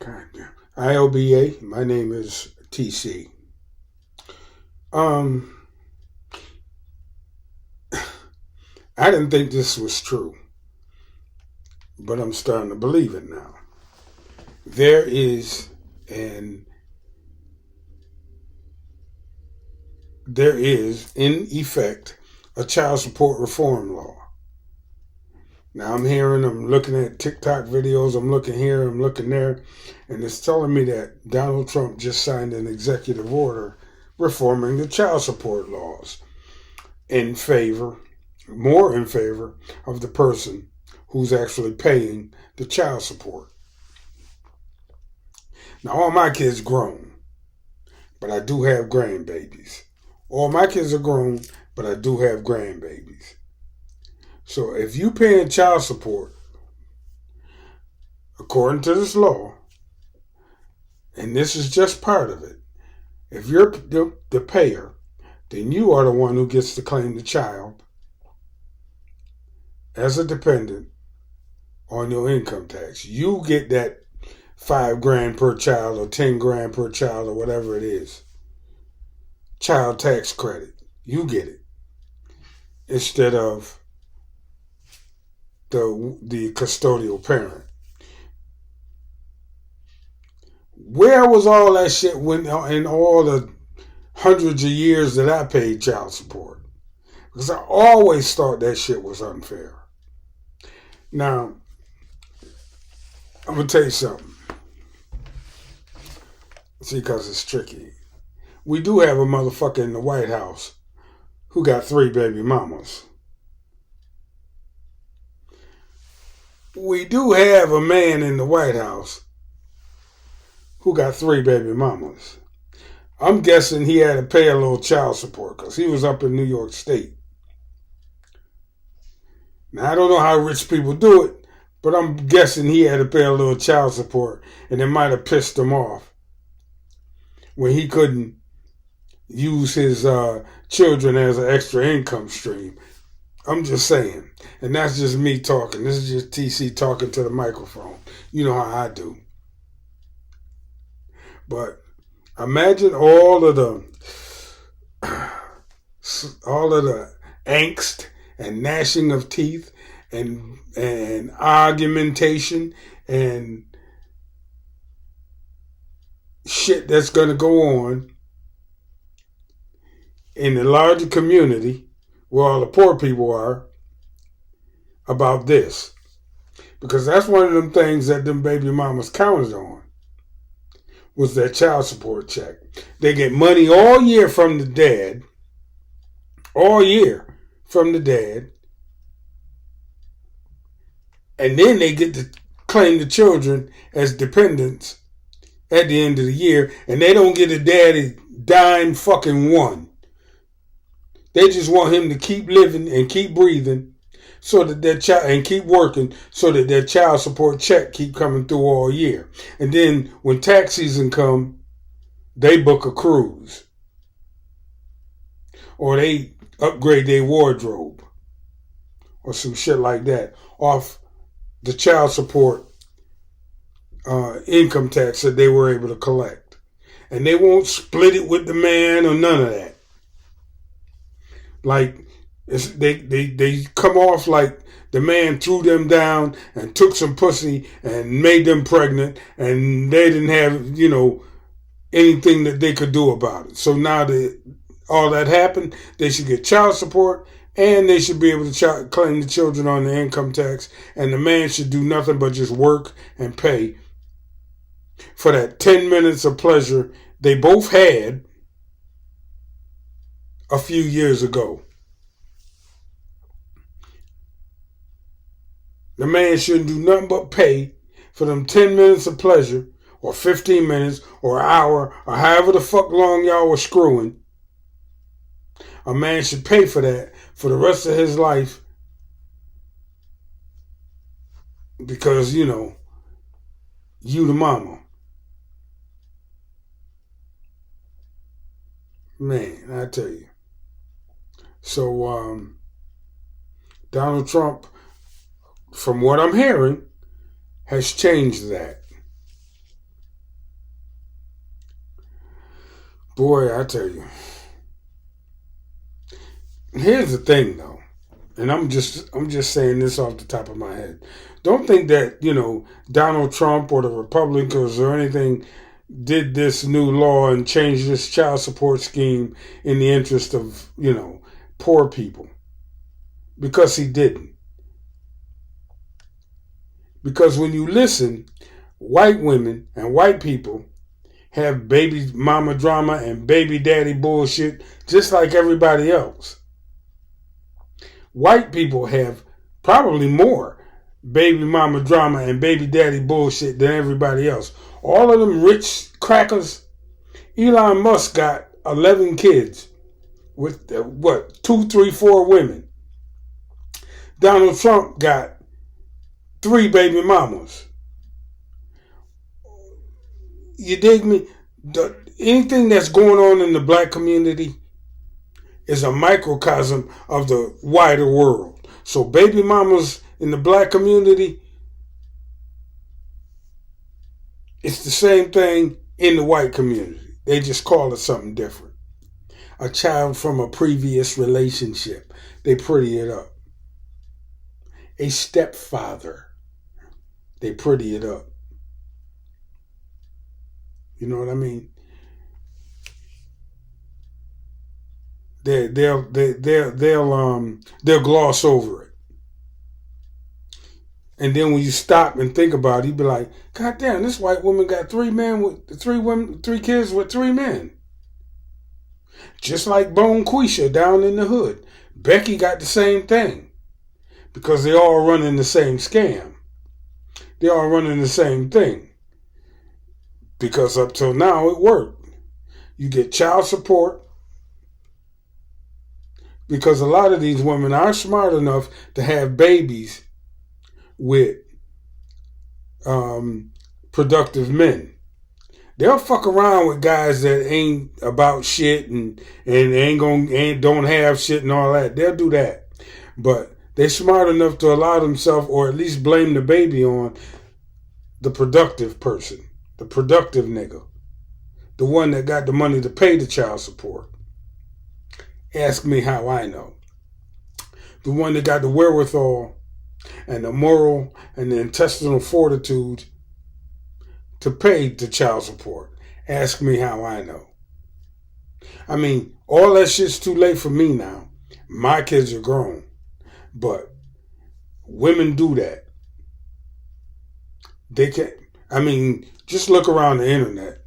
God damn. IOBA, my name is TC. I didn't think this was true, but I'm starting to believe it now. There is in effect a child support reform law. Now I'm looking at TikTok videos, I'm looking here, I'm looking there, and it's telling me that Donald Trump just signed an executive order reforming the child support laws more in favor of the person who's actually paying the child support. Now all my kids grown, but I do have grandbabies. All my kids are grown, but I do have grandbabies. So if you paying child support, according to this law, and this is just part of it, if you're the payer, then you are the one who gets to claim the child as a dependent on your income tax. You get that $5,000 per child or $10,000 per child or whatever it is. Child tax credit. You get it. Instead of the custodial parent. Where was all that shit when in all the hundreds of years that I paid child support? Because I always thought that shit was unfair. Now, I'm going to tell you something. See, because it's tricky. We do have a motherfucker in the White House who got 3 baby mamas. We do have a man in the White House who got 3 baby mamas. I'm guessing he had to pay a little child support because he was up in New York State. Now, I don't know how rich people do it, but I'm guessing he had to pay a little child support, and it might have pissed him off when he couldn't use his children as an extra income stream. I'm just saying. And that's just me talking. This is just TC talking to the microphone. You know how I do. But imagine all of the angst and gnashing of teeth and argumentation and shit that's going to go on in the larger community where all the poor people are about this. Because that's one of them things that them baby mamas counted on, was their child support check. They get money all year from the dad, and then they get to claim the children as dependents at the end of the year, and they don't get a daddy dime fucking one. They just want him to keep living and keep breathing so that their child, and keep working so that their child support check keep coming through all year. And then when tax season come, they book a cruise. Or they upgrade their wardrobe. Or some shit like that off the child support income tax that they were able to collect. And they won't split it with the man or none of that. Like, they come off like the man threw them down and took some pussy and made them pregnant, and they didn't have, anything that they could do about it. So now that all that happened, they should get child support, and they should be able to claim the children on the income tax, and the man should do nothing but just work and pay for that 10 minutes of pleasure they both had a few years ago. The man shouldn't do nothing but pay for them 10 minutes of pleasure, or 15 minutes, or an hour, or however the fuck long y'all were screwing. A man should pay for that for the rest of his life because, you the mama. Man, I tell you. So, Donald Trump, from what I'm hearing, has changed that. Boy, I tell you. Here's the thing, though, and I'm just saying this off the top of my head. Don't think that Donald Trump or the Republicans or anything did this new law and changed this child support scheme in the interest of poor people, because he didn't. Because when you listen, white women and white people have baby mama drama and baby daddy bullshit just like everybody else. White people have probably more baby mama drama and baby daddy bullshit than everybody else. All of them rich crackers. Elon Musk got 11 kids with 2, 3, 4 women. Donald Trump got 3 baby mamas. You dig me? Anything that's going on in the black community is a microcosm of the wider world. So baby mamas in the black community, it's the same thing in the white community. They just call it something different. A child from a previous relationship, they pretty it up. A stepfather, they pretty it up. You know what I mean? They'll gloss over it. And then when you stop and think about it, you be like, God damn, this white woman got 3 kids with 3 men. Just like Bone Quisha down in the hood. Becky got the same thing. Because they all running the same scam. They all running the same thing. Because up till now it worked. You get child support. Because a lot of these women are smart enough to have babies with productive men. They'll fuck around with guys that ain't about shit and don't have shit and all that. They'll do that. But they're smart enough to allow themselves, or at least blame the baby on the productive person, the productive nigga, the one that got the money to pay the child support. Ask me how I know. The one that got the wherewithal and the moral and the intestinal fortitude to pay the child support. Ask me how I know. I mean, all that shit's too late for me now. My kids are grown. But women do that. They can't. I mean, just look around the internet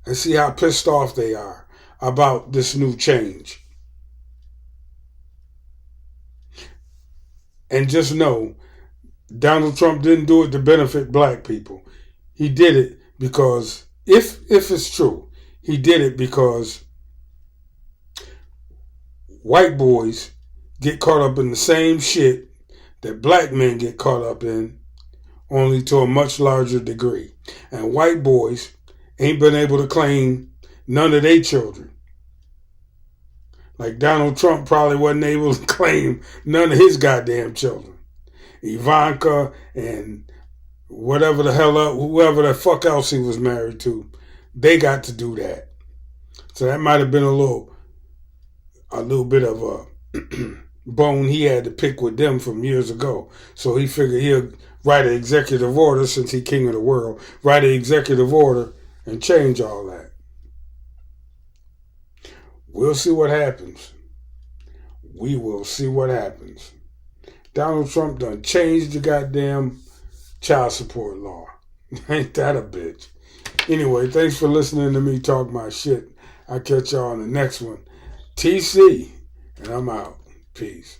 and see how pissed off they are about this new change. And just know, Donald Trump didn't do it to benefit black people. He did it because, if it's true, he did it because white boys get caught up in the same shit that black men get caught up in, only to a much larger degree. And white boys ain't been able to claim none of their children. Like Donald Trump probably wasn't able to claim none of his goddamn children. Ivanka and whoever the fuck else he was married to, they got to do that. So that might have been a little bit of a bone he had to pick with them from years ago. So he figured he'll write an executive order, since he's king of the world, write an executive order and change all that. We'll see what happens. We will see what happens. Donald Trump done changed the goddamn child support law. Ain't that a bitch? Anyway, thanks for listening to me talk my shit. I'll catch y'all on the next one. TC, and I'm out. Peace.